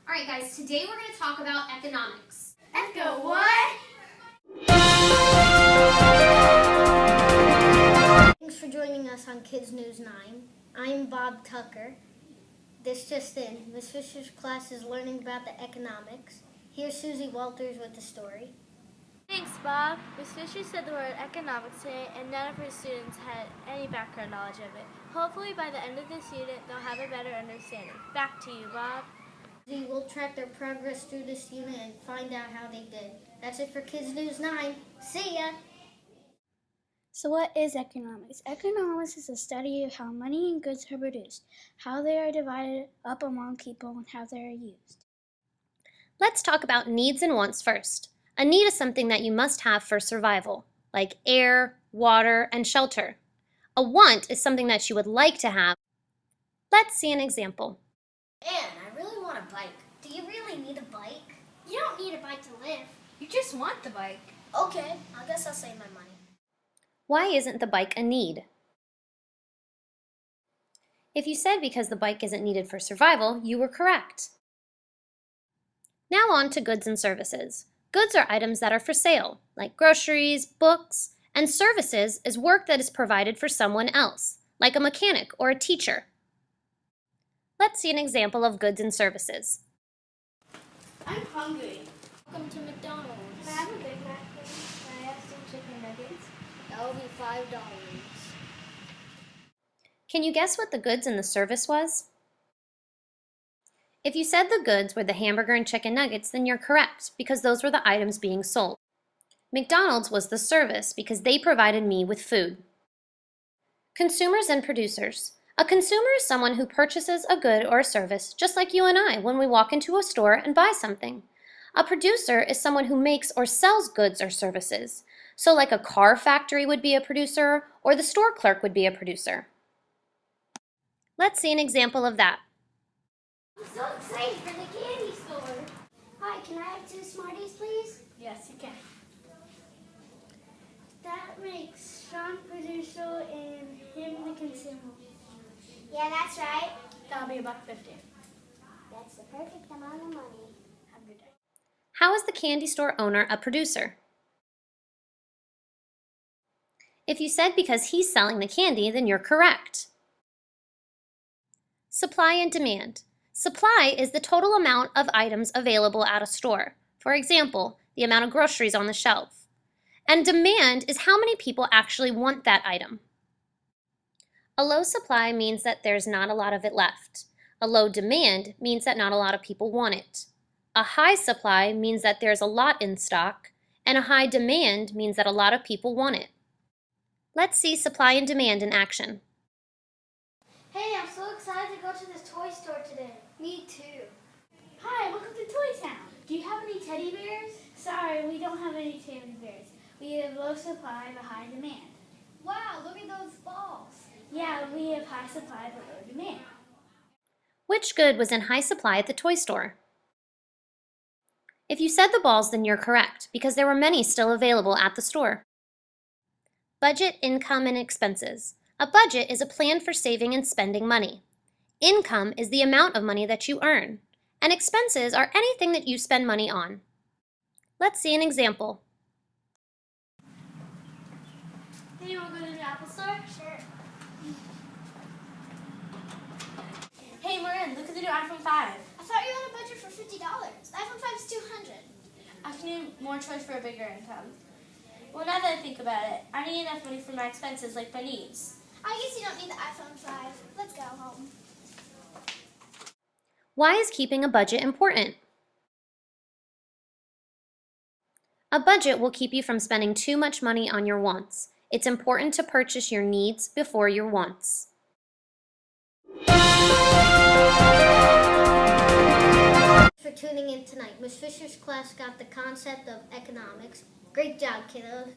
All right, guys, today we're going to talk about economics. Let's go, what? Thanks for joining us on Kids News 9. I'm Bob Tucker. This just in, Ms. Fisher's class is learning about the economics. Here's Susie Walters with the story. Thanks, Bob. Ms. Fisher said the word economics today, and none of her students had any background knowledge of it. Hopefully, by the end of this unit, they'll have a better understanding. Back to you, Bob. We'll track their progress through this unit and find out how they did. That's it for Kids News 9. See ya! So what is economics? Economics is the study of how money and goods are produced, how they are divided up among people, and how they are used. Let's talk about needs and wants first. A need is something that you must have for survival, like air, water, and shelter. A want is something that you would like to have. Let's see an example. Anne, I really want a bike. Do you really need a bike? You don't need a bike to live. You just want the bike. Okay, I guess I'll save my money. Why isn't the bike a need? If you said because the bike isn't needed for survival, you were correct. Now on to goods and services. Goods are items that are for sale, like groceries, books, and services is work that is provided for someone else, like a mechanic or a teacher. Let's see an example of goods and services. I'm hungry. Welcome to McDonald's. Can I have a Big Mac, please? Can I have some chicken nuggets? That'll be $5. Can you guess what the goods and the service was? If you said the goods were the hamburger and chicken nuggets, then you're correct, because those were the items being sold. McDonald's was the service because they provided me with food. Consumers and producers. A consumer is someone who purchases a good or a service, just like you and I when we walk into a store and buy something. A producer is someone who makes or sells goods or services. So like a car factory would be a producer, or the store clerk would be a producer. Let's see an example of that. I'm so excited for the candy store. Hi, can I have 2 Smarties, please? Yes, you can. That makes Sean producer and him the consumer. Yeah, that's right. That'll be $1.50. That's the perfect amount of money. Have a good day. How is the candy store owner a producer? If you said because he's selling the candy, then you're correct. Supply and demand. Supply is the total amount of items available at a store. For example, the amount of groceries on the shelf. And demand is how many people actually want that item. A low supply means that there's not a lot of it left. A low demand means that not a lot of people want it. A high supply means that there's a lot in stock, and a high demand means that a lot of people want it. Let's see supply and demand in action. Hey, I'm so excited to go to this toy store today. Me too. Hi, welcome to Toy Town. Do you have any teddy bears? Sorry, we don't have any teddy bears. We have low supply but high demand. Wow, look at those balls. Yeah, we have high supply but low demand. Which good was in high supply at the toy store? If you said the balls, then you're correct, because there were many still available at the store. Budget, income, and expenses. A budget is a plan for saving and spending money. Income is the amount of money that you earn, and expenses are anything that you spend money on. Let's see an example. Hey, you want to go to the Apple Store? Sure. Hey, Marin, look at the new iPhone 5. I thought you had a budget for $50. The iPhone 5 is $200. I just need more choice for a bigger income. Well, now that I think about it, I need enough money for my expenses, like my needs. I guess you don't need the iPhone 5. Let's go home. Why is keeping a budget important? A budget will keep you from spending too much money on your wants. It's important to purchase your needs before your wants. For tuning in tonight. Ms. Fisher's class got the concept of economics. Great job, kiddos.